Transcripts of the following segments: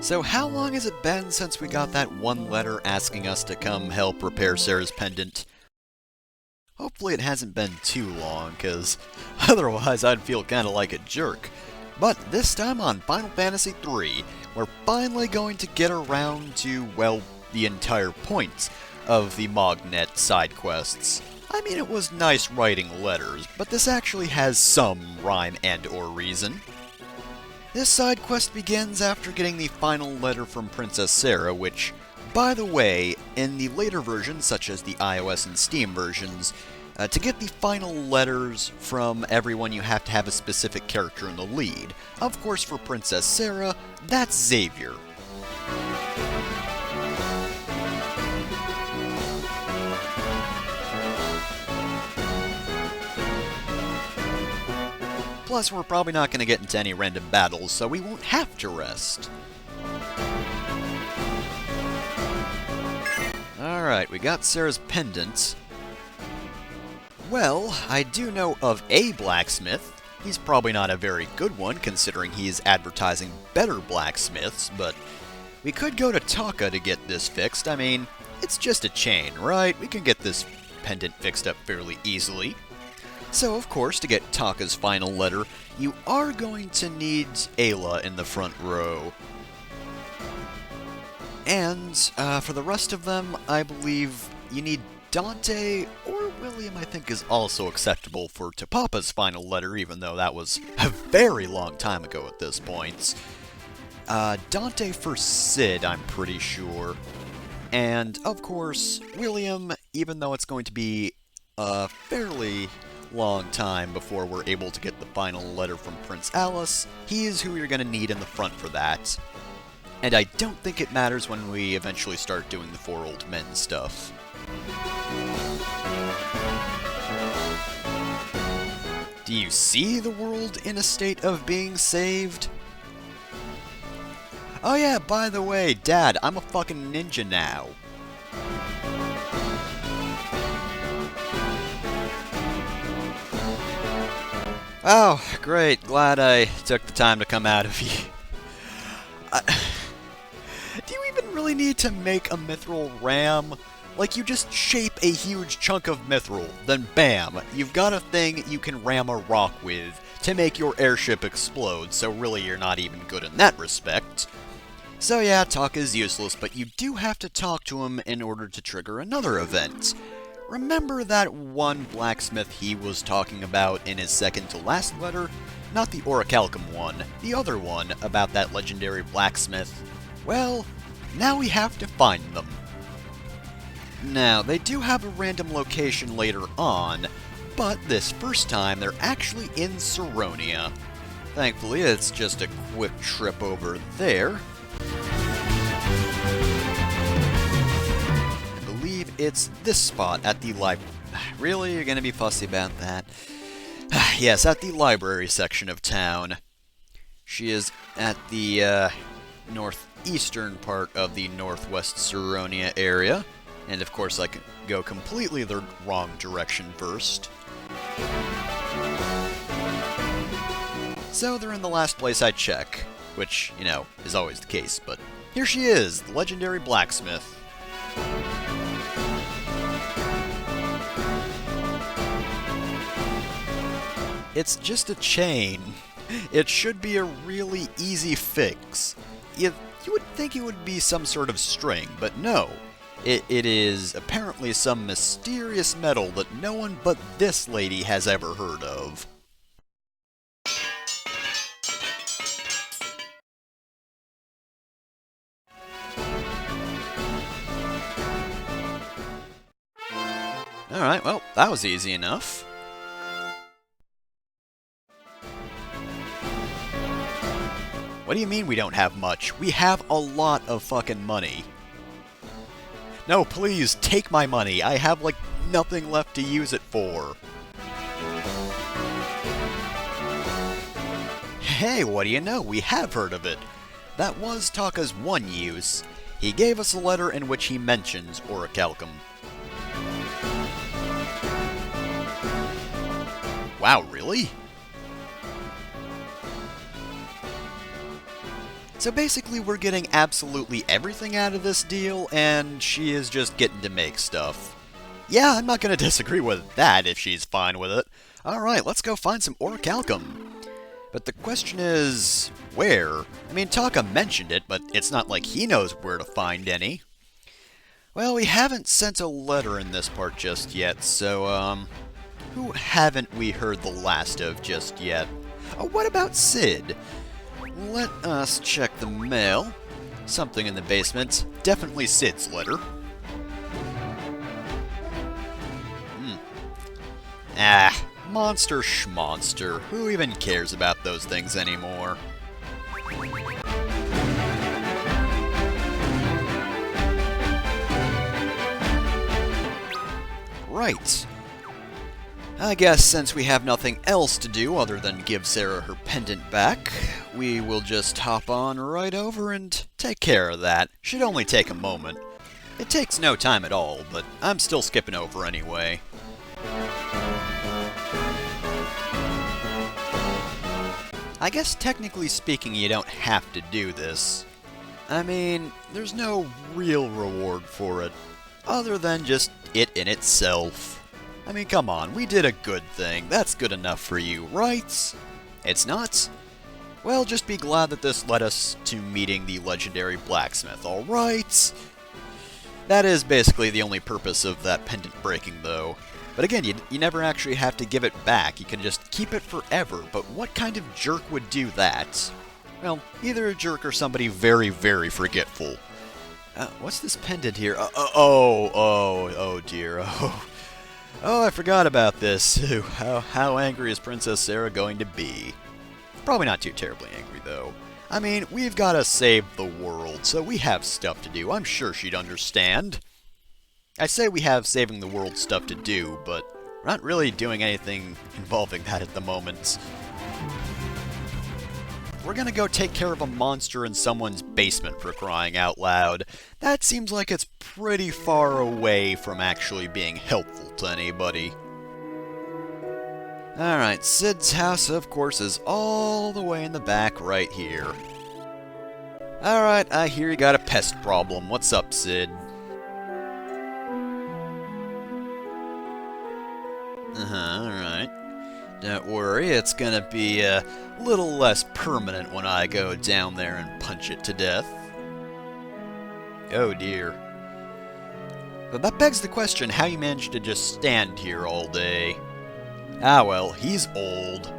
So how long has it been since we got that one letter asking us to come help repair Sarah's pendant? Hopefully it hasn't been too long, cause otherwise I'd feel kinda like a jerk. But this time on Final Fantasy III, we're finally going to get around to, well, the entire point of the Mognet side quests. I mean, it was nice writing letters, but this actually has some rhyme and or reason. This side quest begins after getting the final letter from Princess Sarah, which, by the way, in the later versions, such as the iOS and Steam versions, to get the final letters from everyone, you have to have a specific character in the lead. Of course, for Princess Sarah, that's Xavier. Plus, we're probably not going to get into any random battles, so we won't have to rest. Alright, we got Sarah's pendant. Well, I do know of a blacksmith. He's probably not a very good one, considering he is advertising better blacksmiths, but we could go to Taka to get this fixed. I mean, it's just a chain, right? We can get this pendant fixed up fairly easily. So, of course, to get Taka's final letter, you are going to need Ayla in the front row. And, for the rest of them, I believe you need Dante, or William, I think, is also acceptable for Tapapa's final letter, even though that was a very long time ago at this point. Dante for Sid, I'm pretty sure. And, of course, William, even though it's going to be a fairly long time before we're able to get the final letter from Prince Alice, he is who you're going to need in the front for that. And I don't think it matters when we eventually start doing the Four Old Men stuff. Do you see the world in a state of being saved? Oh yeah, by the way, Dad, I'm a fucking ninja now. Oh, great. Glad I took the time to come out of you. Do you even really need to make a mithril ram? Like, you just shape a huge chunk of mithril, then bam, you've got a thing you can ram a rock with to make your airship explode, so really you're not even good in that respect. So yeah, talk is useless, but you do have to talk to him in order to trigger another event. Remember that one blacksmith he was talking about in his second to last letter? Not the Orichalcum one, the other one about that legendary blacksmith. Well, now we have to find them. Now, they do have a random location later on, but this first time they're actually in Saronia. Thankfully, it's just a quick trip over there. It's this spot at the library. Really? You're gonna be fussy about that? Yes, at the library section of town. She is at the northeastern part of the northwest Saronia area. And of course I could go completely the wrong direction first. So they're in the last place I check. Which, you know, is always the case, but here she is, the legendary blacksmith. It's just a chain. It should be a really easy fix. You would think it would be some sort of string, but no. It is apparently some mysterious metal that no one but this lady has ever heard of. Alright, well, that was easy enough. What do you mean we don't have much? We have a lot of fucking money. No, please, take my money. I have, like, nothing left to use it for. Hey, what do you know? We have heard of it. That was Taka's one use. He gave us a letter in which he mentions Orichalcum. Wow, really? So basically we're getting absolutely everything out of this deal, and she is just getting to make stuff. Yeah, I'm not going to disagree with that if she's fine with it. Alright, let's go find some orichalcum. But the question is, where? I mean, Taka mentioned it, but it's not like he knows where to find any. Well, we haven't sent a letter in this part just yet, so, who haven't we heard the last of just yet? Oh, what about Sid? Let us check the mail. Something in the basement. Definitely Sid's letter. Monster schmonster. Who even cares about those things anymore? Right. I guess since we have nothing else to do other than give Sarah her pendant back, we will just hop on right over and take care of that. Should only take a moment. It takes no time at all, but I'm still skipping over anyway. I guess technically speaking you don't have to do this. I mean, there's no real reward for it, other than just it in itself. I mean, come on, we did a good thing. That's good enough for you, right? It's not? Well, just be glad that this led us to meeting the legendary blacksmith, alright? That is basically the only purpose of that pendant breaking, though. But again, you never actually have to give it back. You can just keep it forever, but what kind of jerk would do that? Well, either a jerk or somebody very, very forgetful. What's this pendant here? Oh dear, Oh, I forgot about this. How angry is Princess Sarah going to be? Probably not too terribly angry, though. I mean, we've got to save the world, so we have stuff to do. I'm sure she'd understand. I say we have saving the world stuff to do, but we're not really doing anything involving that at the moment. We're gonna go take care of a monster in someone's basement, for crying out loud. That seems like it's pretty far away from actually being helpful to anybody. Alright, Sid's house, of course, is all the way in the back right here. Alright, I hear you got a pest problem. What's up, Sid? Alright. Don't worry, it's gonna be a little less permanent when I go down there and punch it to death. Oh dear. But that begs the question how you managed to just stand here all day. Ah well, he's old.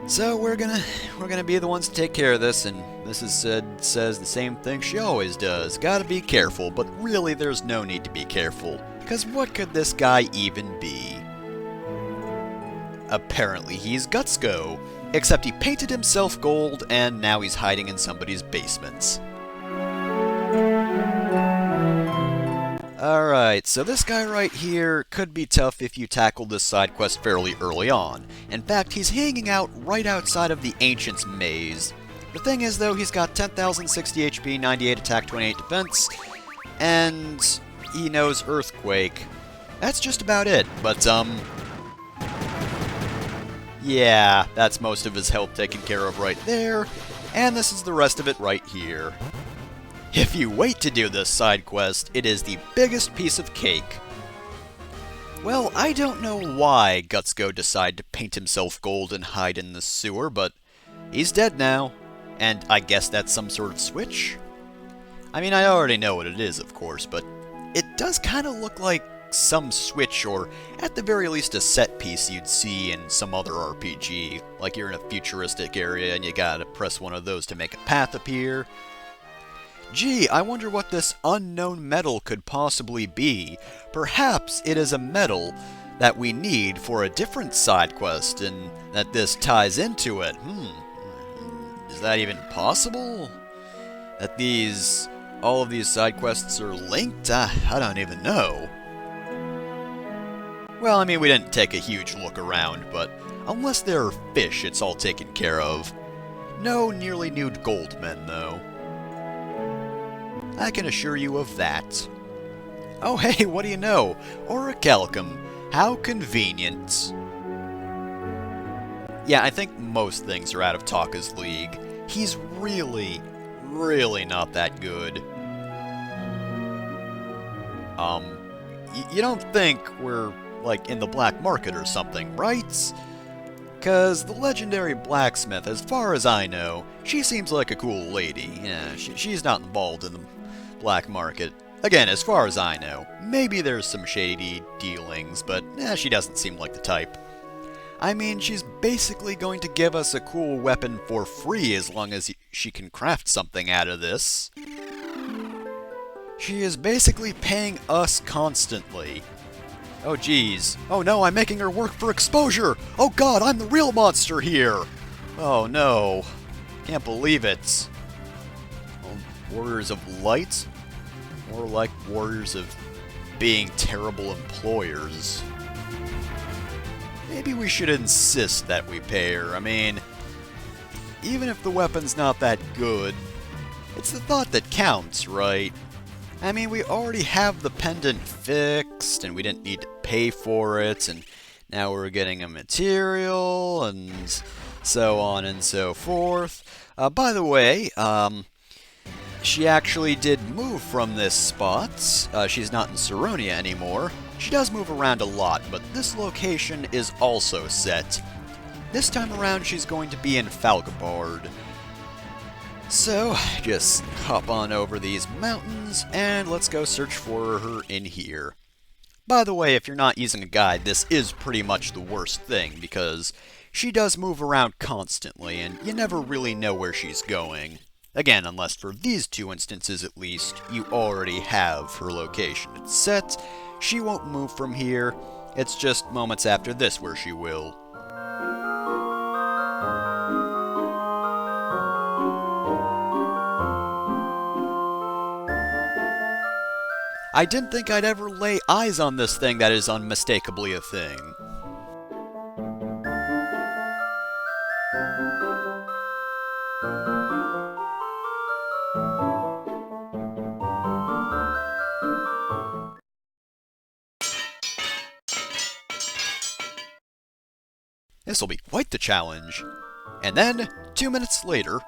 So we're gonna be the ones to take care of this, and Mrs. Sid says the same thing she always does. Gotta be careful, but really there's no need to be careful. Because what could this guy even be? Apparently he's Gutsko, except he painted himself gold and now he's hiding in somebody's basement. Alright, so this guy right here could be tough if you tackle this side quest fairly early on. In fact, he's hanging out right outside of the Ancient's Maze. The thing is though, he's got 10,060 HP, 98 attack, 28 defense, and he knows Earthquake. That's just about it, but yeah, that's most of his health taken care of right there, and this is the rest of it right here. If you wait to do this side quest, it is the biggest piece of cake. Well, I don't know why Gutsko decided to paint himself gold and hide in the sewer, but he's dead now, and I guess that's some sort of switch? I mean, I already know what it is, of course, but it does kind of look like some switch, or at the very least a set piece you'd see in some other RPG, like you're in a futuristic area and you gotta press one of those to make a path appear. Gee, I wonder what this unknown metal could possibly be. Perhaps it is a metal that we need for a different side quest, and that this ties into it. Is that even possible? That all of these side quests are linked? I don't even know. Well, I mean, we didn't take a huge look around, but unless there are fish, it's all taken care of. No nearly nude goldmen, though. I can assure you of that. Oh hey, what do you know? Orichalcum. How convenient. Yeah, I think most things are out of Taka's league. he's really, really not that good. You don't think we're, like, in the black market or something, right? 'Cause the legendary blacksmith, as far as I know, she seems like a cool lady. Yeah, she's not involved in the black market. Again, as far as I know. Maybe there's some shady dealings, but she doesn't seem like the type. I mean, she's basically going to give us a cool weapon for free as long as she can craft something out of this. She is basically paying us constantly. Oh geez. Oh no, I'm making her work for exposure! Oh god, I'm the real monster here! Oh no. Can't believe it. Well, Warriors of Light? More like warriors of being terrible employers. Maybe we should insist that we pay her. I mean, even if the weapon's not that good, it's the thought that counts, right? I mean, we already have the pendant fixed, and we didn't need to pay for it, and now we're getting a material, and so on and so forth. By the way, she actually did move from this spot. She's not in Saronia anymore. She does move around a lot, but this location is also set. This time around, she's going to be in Falgabard. So, just hop on over these mountains, and let's go search for her in here. By the way, if you're not using a guide, this is pretty much the worst thing, because she does move around constantly, and you never really know where she's going. Again, unless for these two instances at least, you already have her location. It's set, she won't move from here, it's just moments after this where she will. I didn't think I'd ever lay eyes on this thing that is unmistakably a thing. This'll be quite the challenge. And then, 2 minutes later...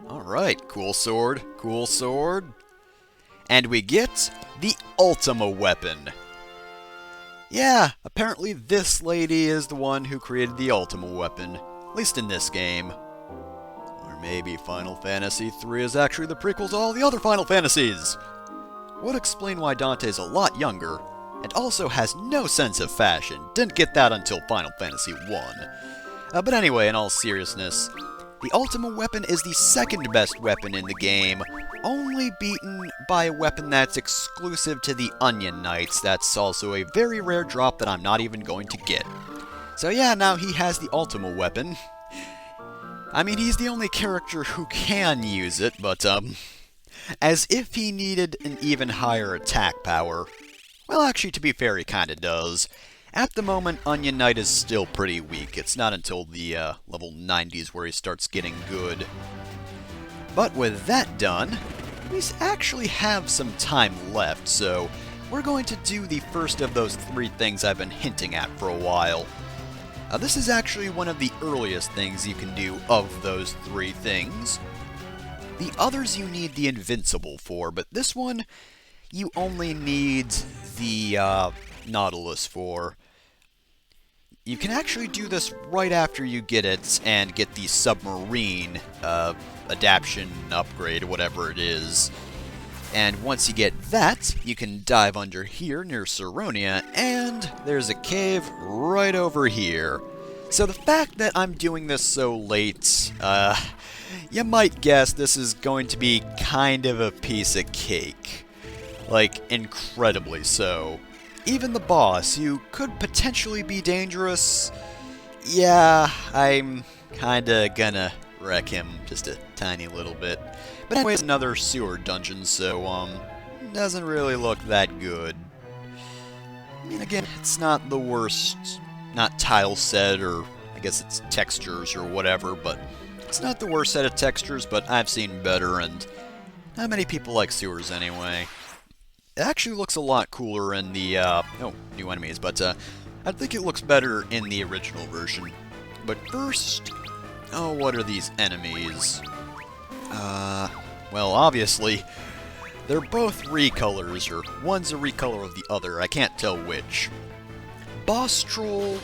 Alright, cool sword, cool sword. And we get the Ultima weapon. Yeah, apparently this lady is the one who created the Ultima weapon, at least in this game. Or maybe Final Fantasy III is actually the prequel to all the other Final Fantasies. Would explain why Dante's a lot younger, and also has no sense of fashion. Didn't get that until Final Fantasy I. But anyway, in all seriousness, the Ultima weapon is the second best weapon in the game, only beaten by a weapon that's exclusive to the Onion Knights. That's also a very rare drop that I'm not even going to get. So yeah, now he has the Ultima weapon. I mean, he's the only character who can use it, but, as if he needed an even higher attack power. Well, actually, to be fair, he kinda does. At the moment, Onion Knight is still pretty weak. It's not until the level 90s where he starts getting good. But with that done, we actually have some time left, so we're going to do the first of those 3 things I've been hinting at for a while. This is actually one of the earliest things you can do of those 3 things. The others you need the Invincible for, but this one you only need the Nautilus for. You can actually do this right after you get it and get the Submarine adaptation upgrade, whatever it is. And once you get that, you can dive under here near Saronia, and there's a cave right over here. So the fact that I'm doing this so late, you might guess this is going to be kind of a piece of cake. Like, incredibly so. Even the boss, who could potentially be dangerous, yeah, I'm kinda gonna wreck him just a tiny little bit. But anyway, it's another sewer dungeon, so, doesn't really look that good. I mean, again, it's not the worst, not tile set, or I guess it's textures or whatever, but it's not the worst set of textures, but I've seen better, and not many people like sewers anyway. It actually looks a lot cooler in the, oh, new enemies, but, I think it looks better in the original version. But first, oh, what are these enemies? Well, obviously, they're both recolors, or one's a recolor of the other, I can't tell which. Boss Troll,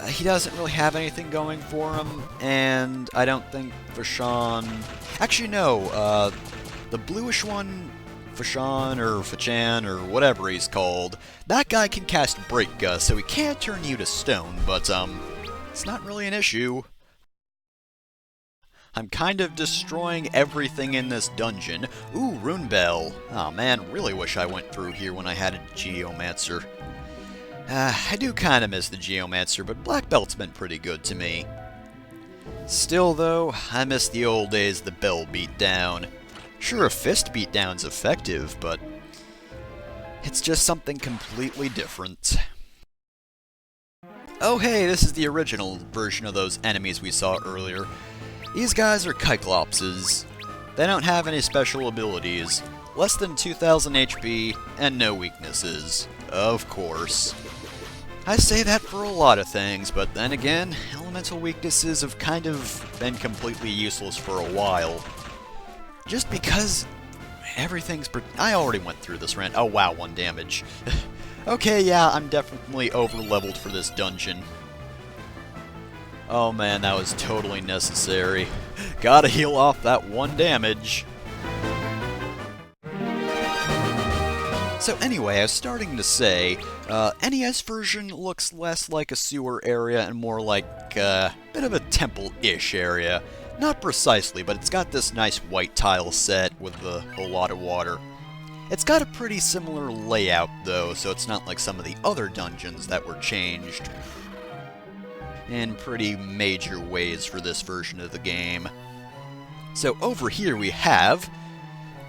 he doesn't really have anything going for him, and I don't think Fashan... Actually, no, the bluish one, Fashan, or Fachan, or whatever he's called, that guy can cast Break Gust, so he can't turn you to stone, but, it's not really an issue. I'm kind of destroying everything in this dungeon. Ooh, Rune Bell. Oh man, really wish I went through here when I had a Geomancer. I do kind of miss the Geomancer, but Black Belt's been pretty good to me. Still though, I miss the old days the Bell beatdown. Sure, a fist beatdown's effective, but it's just something completely different. Oh hey, this is the original version of those enemies we saw earlier. These guys are Cyclopses. They don't have any special abilities, less than 2,000 HP, and no weaknesses. Of course. I say that for a lot of things, but then again, elemental weaknesses have kind of been completely useless for a while. Just because everything's... I already went through this rant. Oh wow, 1 damage. Okay, yeah, I'm definitely over-leveled for this dungeon. Oh man, that was totally necessary. Gotta heal off that 1 damage. So anyway, I was starting to say, NES version looks less like a sewer area and more like a bit of a temple-ish area. Not precisely, but it's got this nice white tile set with a whole lot of water. It's got a pretty similar layout though, so it's not like some of the other dungeons that were changed in pretty major ways for this version of the game. So over here we have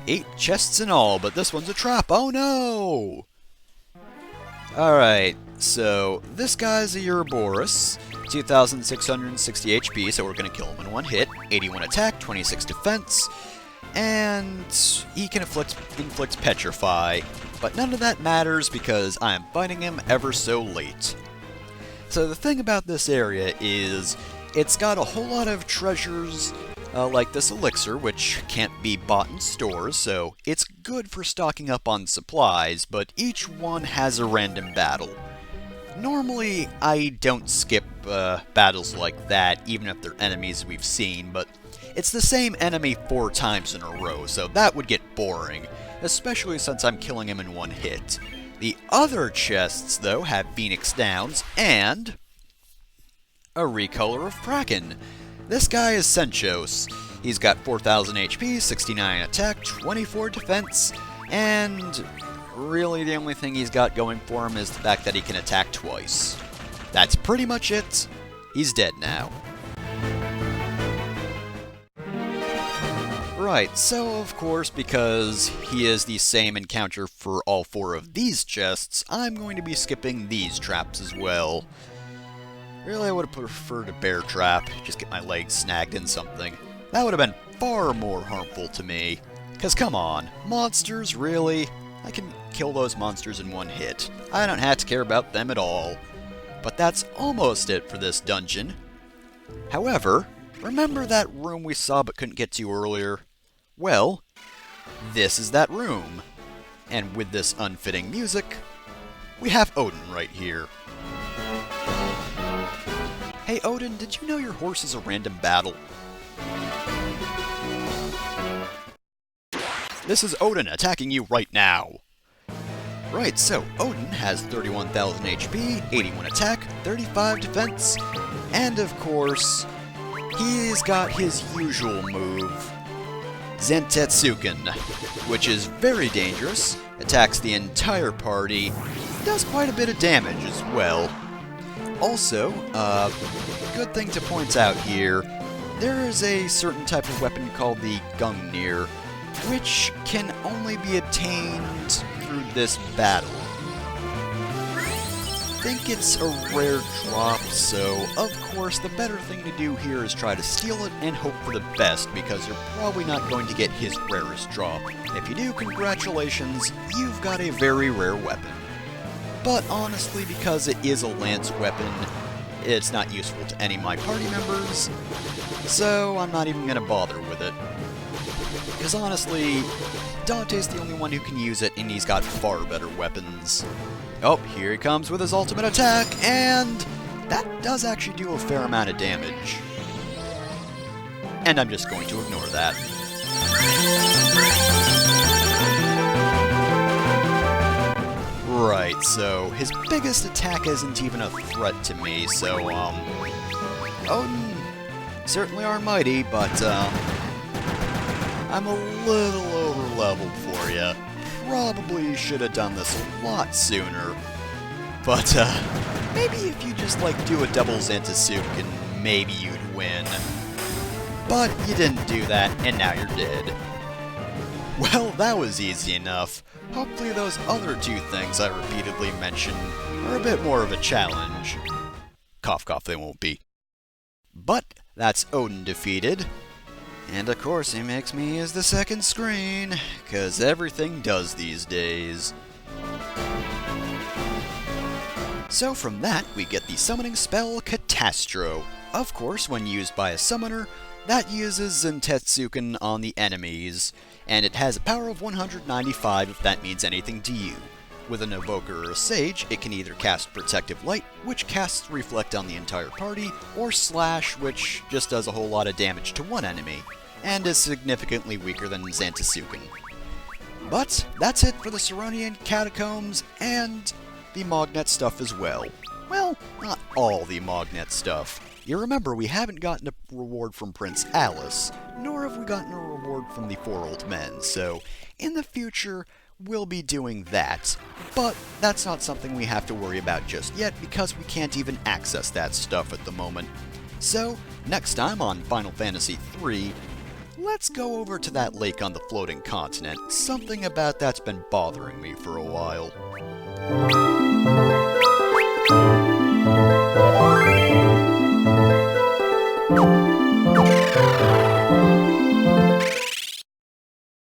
8 chests in all, but this one's a trap. Oh no! Alright, so this guy's a Ouroboros, 2,660 HP, so we're going to kill him in 1 hit, 81 attack, 26 defense, and he can inflict Petrify, but none of that matters because I'm fighting him ever so late. So the thing about this area is, it's got a whole lot of treasures, like this elixir, which can't be bought in stores, so it's good for stocking up on supplies, but each one has a random battle. Normally, I don't skip battles like that, even if they're enemies we've seen, but it's the same enemy 4 times in a row, so that would get boring, especially since I'm killing him in 1 hit. The other chests, though, have Phoenix Downs and a recolor of Kraken. This guy is Senchos. He's got 4,000 HP, 69 attack, 24 defense, and really the only thing he's got going for him is the fact that he can attack twice. That's pretty much it. He's dead now. Right, so of course, because he is the same encounter for all 4 of these chests, I'm going to be skipping these traps as well. Really, I would have preferred a bear trap, just get my legs snagged in something. That would have been far more harmful to me. Cause come on, monsters, really? I can kill those monsters in 1 hit. I don't have to care about them at all. But that's almost it for this dungeon. However, remember that room we saw but couldn't get to earlier? Well, this is that room. And with this unfitting music, we have Odin right here. Hey Odin, did you know your horse is a random battle? This is Odin attacking you right now. Right, so Odin has 31,000 HP, 81 attack, 35 defense, and of course, he's got his usual move, Zentetsuken, which is very dangerous, attacks the entire party, does quite a bit of damage as well. Also, good thing to point out here, there is a certain type of weapon called the Gungnir, which can only be attained through this battle. think it's a rare drop, so of course the better thing to do here is try to steal it and hope for the best, because you're probably not going to get his rarest drop. If you do, congratulations, you've got a very rare weapon. But honestly, because it is a lance weapon, it's not useful to any of my party members, so I'm not even going to bother with it. Because honestly, Dante's the only one who can use it, and he's got far better weapons. Oh, here he comes with his ultimate attack, and that does actually do a fair amount of damage. And I'm just going to ignore that. Right, so his biggest attack isn't even a threat to me, so, Odin certainly are mighty, but, I'm a little over-leveled for you. Probably should have done this a lot sooner. But, maybe if you just, do a double Xantasuken, maybe you'd win. But you didn't do that, and now you're dead. Well, that was easy enough. Hopefully those other two things I repeatedly mentioned are a bit more of a challenge. Cough cough, they won't be. But that's Odin defeated. And of course he makes me use the second screen, 'cause everything does these days. So from that we get the summoning spell Catastro. Of course, when used by a summoner, that uses Xantasuken on the enemies, and it has a power of 195 if that means anything to you. With an Evoker or a Sage, it can either cast Protective Light, which casts Reflect on the entire party, or Slash, which just does a whole lot of damage to one enemy, and is significantly weaker than Xantasuken. But that's it for the Saronian Catacombs and the Mognet stuff as well. Well, not all the Mognet stuff. You remember, we haven't gotten a reward from Prince Alice, nor have we gotten a reward from the Four Old Men, so in the future, we'll be doing that. But that's not something we have to worry about just yet, because we can't even access that stuff at the moment. So, next time on Final Fantasy III, let's go over to that lake on the floating continent. Something about that's been bothering me for a while.